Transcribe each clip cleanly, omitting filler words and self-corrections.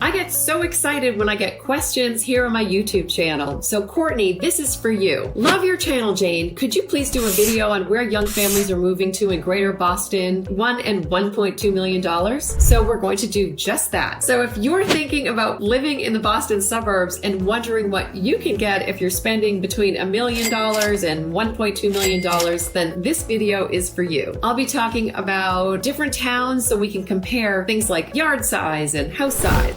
I get so excited when I get questions here on my YouTube channel. So Courtney, this is for you. Love your channel, Jane. Could you please do a video on where young families are moving to in Greater Boston, $1 and $1.2 million? So we're going to do just that. So if you're thinking about living in the Boston suburbs and wondering what you can get if you're spending between $1 million and $1.2 million, then this video is for you. I'll be talking about different towns so we can compare things like yard size and house size.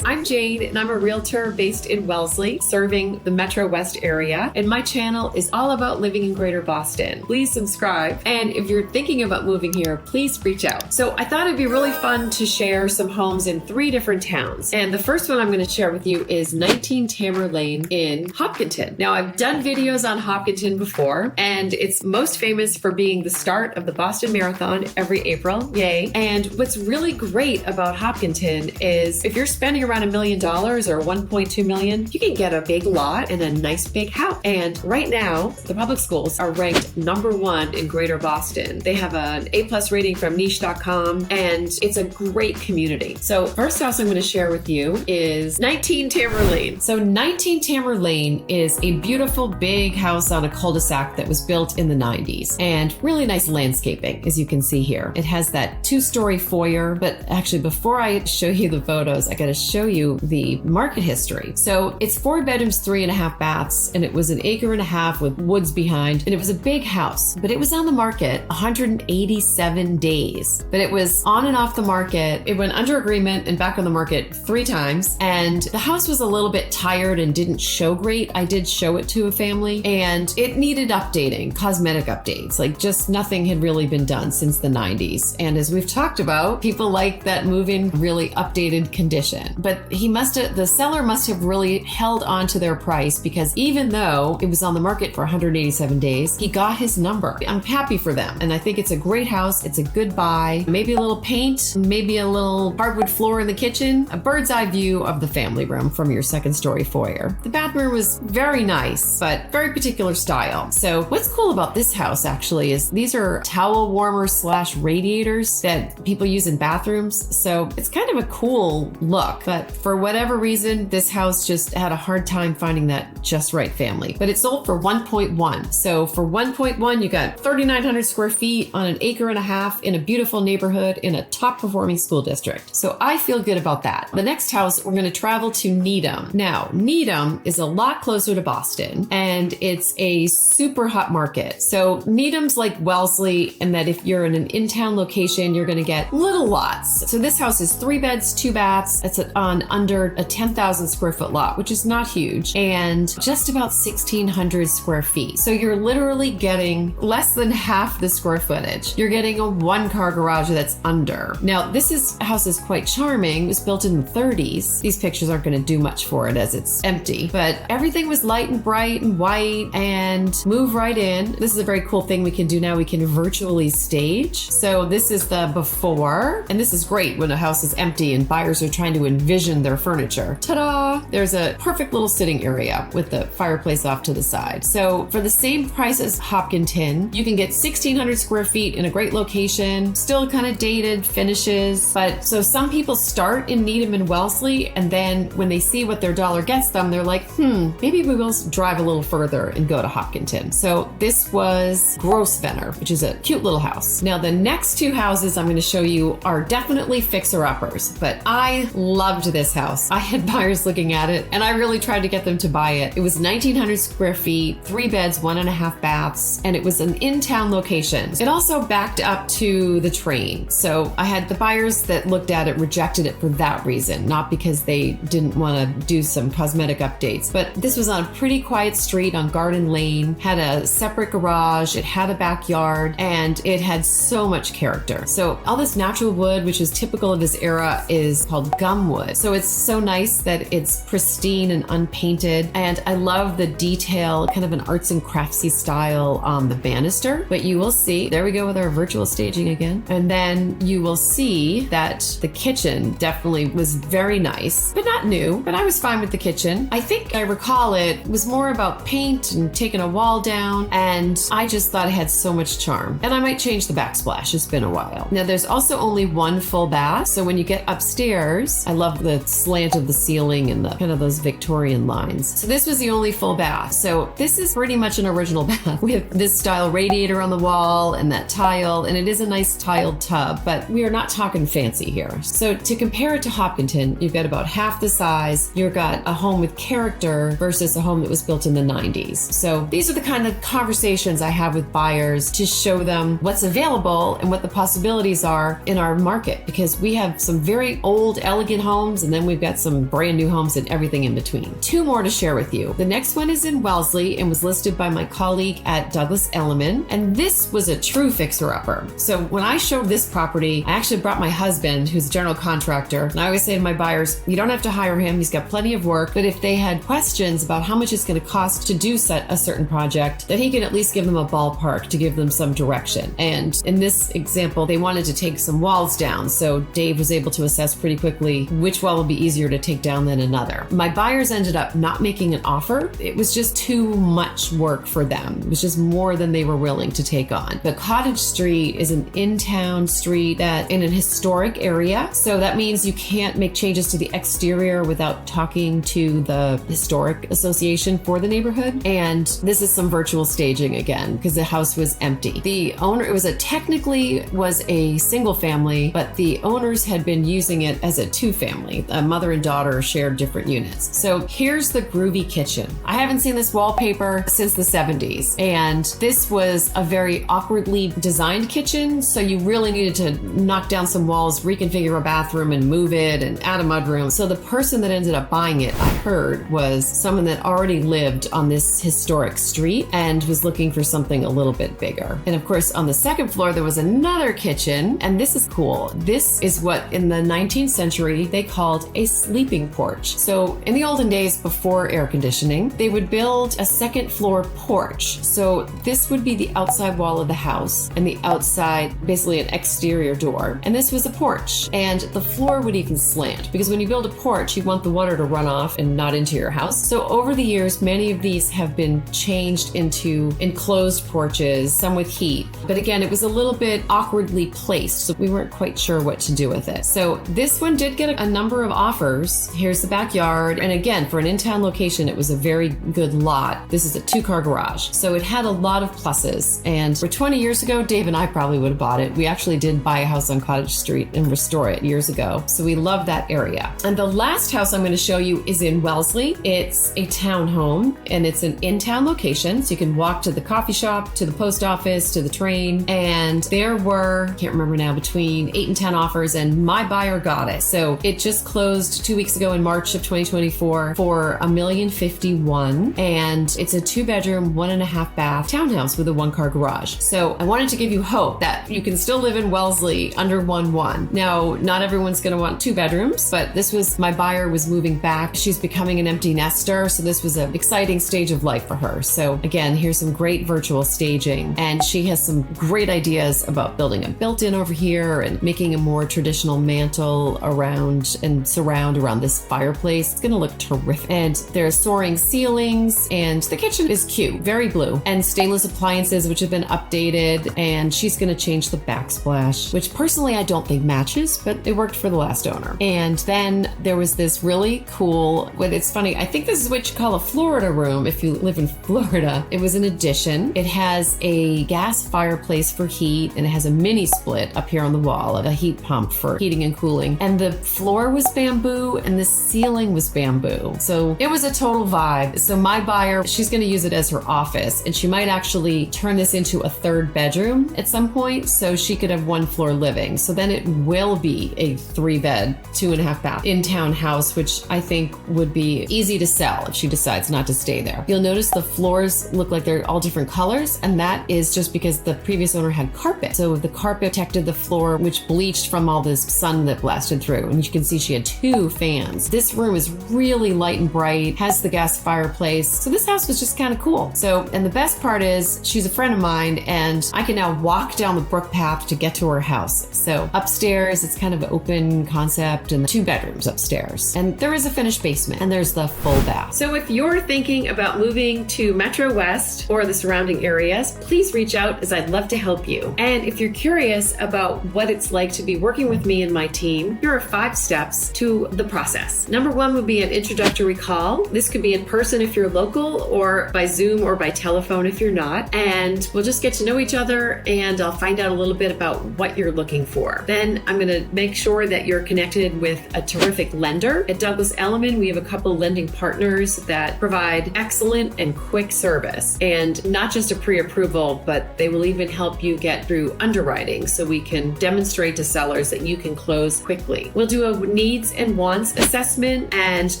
I'm Jane, and I'm a realtor based in Wellesley, serving the Metro West area, and my channel is all about living in Greater Boston. Please subscribe, and if you're thinking about moving here, please reach out. So I thought it'd be really fun to share some homes in 3 different towns, and the first one I'm going to share with you is 19 Tammer Lane in Hopkinton. Now, I've done videos on Hopkinton before, and it's most famous for being the start of the Boston Marathon every April, yay. And what's really great about Hopkinton is if you're spending around $1 million or $1.2 million, you can get a big lot and a nice big house. And right now, the public schools are ranked #1 in Greater Boston. They have an A+ rating from niche.com, and it's a great community. So first house I'm going to share with you is 19 Tammer Lane. So 19 Tammer Lane is a beautiful big house on a cul-de-sac that was built in the 90s, and really nice landscaping, as you can see here. It has that 2-story foyer, but actually before I show you the photos, I got to show you the market history. So it's 4 bedrooms, 3.5 baths, and it was an acre and a half with woods behind, and it was a big house, but it was on the market 187 days. But it was on and off the market. It went under agreement and back on the market 3 times, and the house was a little bit tired and didn't show great. I did show it to a family, and it needed updating, cosmetic updates, like just nothing had really been done since the 90s. And as we've talked about, people like that move-in really updated condition. But the seller must have really held on to their price, because even though it was on the market for 187 days, he got his number. I'm happy for them. And I think it's a great house. It's a good buy. Maybe a little paint, maybe a little hardwood floor in the kitchen, a bird's eye view of the family room from your 2nd-story foyer. The bathroom was very nice, but very particular style. So what's cool about this house actually is these are towel warmers / radiators that people use in bathrooms. So it's kind of a cool look, but for whatever reason, this house just had a hard time finding that just right family. But it sold for 1.1. So for 1.1, you got 3,900 square feet on an acre and a half in a beautiful neighborhood in a top performing school district. So I feel good about that. The next house, we're going to travel to Needham. Now, Needham is a lot closer to Boston, and it's a super hot market. So Needham's like Wellesley, in that if you're in an in-town location, you're going to get little lots. So this house is 3 beds, 2 baths. It's on under a 10,000 square foot lot, which is not huge, and just about 1,600 square feet. So you're literally getting less than half the square footage. You're getting a 1-car garage that's under. Now, house is quite charming. It was built in the 30s. These pictures aren't going to do much for it as it's empty, but everything was light and bright and white, and move right in. This is a very cool thing we can do now. We can virtually stage. So this is the before, and this is great when a house is empty and buyers are trying to envision their furniture. Ta-da! There's a perfect little sitting area with the fireplace off to the side. So for the same price as Hopkinton, you can get 1,600 square feet in a great location, still kind of dated finishes. But so some people start in Needham and Wellesley, and then when they see what their dollar gets them, they're like, maybe we will drive a little further and go to Hopkinton. So this was Grosvenor, which is a cute little house. Now the next 2 houses I'm going to show you are definitely fixer-uppers, but I loved this house. I had buyers looking at it, and I really tried to get them to buy it. It was 1,900 square feet, 3 beds, 1.5 baths, and it was an in-town location. It also backed up to the train. So I had the buyers that looked at it rejected it for that reason, not because they didn't want to do some cosmetic updates. But this was on a pretty quiet street on Garden Lane, had a separate garage, it had a backyard, and it had so much character. So all this natural wood, which is typical of this era, is called gum wood. So it's so nice that it's pristine and unpainted. And I love the detail, kind of an arts and craftsy style on the banister. But you will see, there we go with our virtual staging again. And then you will see that the kitchen definitely was very nice, but not new. But I was fine with the kitchen. I think I recall it was more about paint and taking a wall down. And I just thought it had so much charm. And I might change the backsplash. It's been a while. Now there's also only one full bath. So when you get upstairs, I love the slant of the ceiling and the kind of those Victorian lines. So this was the only full bath. So this is pretty much an original bath with this style radiator on the wall and that tile. And it is a nice tiled tub, but we are not talking fancy here. So to compare it to Hopkinton, you've got about half the size. You've got a home with character versus a home that was built in the 90s. So these are the kind of conversations I have with buyers to show them what's available and what the possibilities are in our market, because we have some very old, elegant homes, and then we've got some brand new homes and everything in between. Two more to share with you. The next one is in Wellesley and was listed by my colleague at Douglas Elliman, and this was a true fixer-upper. So when I showed this property, I actually brought my husband, who's a general contractor, and I always say to my buyers, you don't have to hire him, he's got plenty of work, but if they had questions about how much it's going to cost to do a certain project, that he can at least give them a ballpark to give them some direction. And in this example, they wanted to take some walls down, so Dave was able to assess pretty quickly which wall would be easier to take down than another. My buyers ended up not making an offer. It was just too much work for them. It was just more than they were willing to take on. The Cottage Street is an in-town street that in an historic area, so that means you can't make changes to the exterior without talking to the Historic Association for the neighborhood. And this is some virtual staging again, because the house was empty. The owner, it was technically a single family, but the owners had been using it as a two-family. A mother and daughter shared different units. So here's the groovy kitchen. I haven't seen this wallpaper since the 70s, and this was a very awkwardly designed kitchen, so you really needed to knock down some walls, reconfigure a bathroom, and move it, and add a mudroom. So the person that ended up buying it, I heard, was someone that already lived on this historic street and was looking for something a little bit bigger. And of course, on the second floor, there was another kitchen, and this is cool. This is what in the 19th century they called a sleeping porch. So in the olden days, before air conditioning, they would build a second floor porch. So this would be the outside wall of the house, and the outside, basically an exterior door. And this was a porch, and the floor would even slant, because when you build a porch, you want the water to run off and not into your house. So over the years, many of these have been changed into enclosed porches, some with heat. But again, it was a little bit awkwardly placed, so we weren't quite sure what to do with it. So this one did get a number of offers. Here's the backyard. And again, for an in-town location, it was a very good lot. This is a 2-car garage. So it had a lot of pluses. And for 20 years ago, Dave and I probably would have bought it. We actually did buy a house on Cottage Street and restore it years ago. So we love that area. And the last house I'm going to show you is in Wellesley. It's a townhome, and it's an in-town location. So you can walk to the coffee shop, to the post office, to the train. And there were, I can't remember now, between 8 and 10 offers, and my buyer got it. So it just closed 2 weeks ago in March of 2024 for $1,051,000. And it's a 2-bedroom, 1.5 bath townhouse with a 1-car garage. So I wanted to give you hope that you can still live in Wellesley under 1.1. Now, not everyone's going to want 2 bedrooms, but this was, my buyer was moving back. She's becoming an empty nester. So this was an exciting stage of life for her. So again, here's some great virtual staging. And she has some great ideas about building a built-in over here and making a more traditional mantle around and surround around this fireplace. It's going to look terrific. And there's soaring ceilings, and the kitchen is cute, very blue, and stainless appliances, which have been updated. And she's going to change the backsplash, which personally I don't think matches, but it worked for the last owner. And then there was this really cool, it's funny, I think this is what you call a Florida room if you live in Florida. It was an addition. It has a gas fireplace for heat, and it has a mini split up here on the wall, a heat pump for heating and cooling. And the floor was bamboo and the ceiling was bamboo. So it was a total vibe. So my buyer, she's going to use it as her office, and she might actually turn this into a 3rd bedroom at some point, so she could have 1 floor living. So then it will be a 3-bed, 2.5 bath in-town house, which I think would be easy to sell if she decides not to stay there. You'll notice the floors look like they're all different colors, and that is just because the previous owner had carpet. So the carpet protected the floor, which bleached from all this sun that blasted through. And you can see she had 2 fans. This room is really light and bright, has the gas fireplace. So this house was just kind of cool. And the best part is she's a friend of mine and I can now walk down the brook path to get to her house. So upstairs, it's kind of an open concept and 2 bedrooms upstairs. And there is a finished basement and there's the full bath. So if you're thinking about moving to Metro West or the surrounding areas, please reach out as I'd love to help you. And if you're curious about what it's like to be working with me and my team, here are 5 steps to the process. Number 1 would be an introductory call. This could be in person if you're local, or by Zoom or by telephone if you're not. And we'll just get to know each other and I'll find out a little bit about what you're looking for. Then I'm going to make sure that you're connected with a terrific lender. At Douglas Elliman, we have a couple lending partners that provide excellent and quick service, and not just a pre-approval, but they will even help you get through underwriting so we can demonstrate to sellers that you can close quickly. We'll do a needs and wants assessment and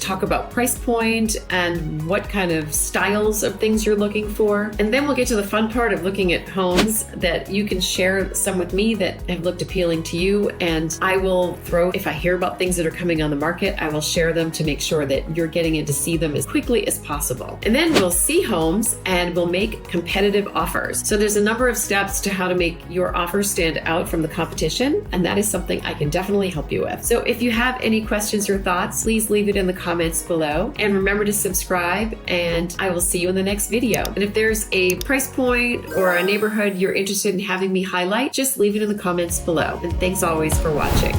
talk about price point and what kind of styles of things you're looking for. And then we'll get to the fun part of looking at homes that you can share some with me that have looked appealing to you. And I will if I hear about things that are coming on the market, I will share them to make sure that you're getting in to see them as quickly as possible. And then we'll see homes and we'll make competitive offers. So there's a number of steps to how to make your offer stand out from the competition. And that is something I can definitely help you with. So if you have any questions or thoughts, please leave it in the comments below. And remember to subscribe, and I will see you in the next video. And if there's a price point or a neighborhood you're interested in having me highlight, just leave it in the comments below. And thanks always for watching.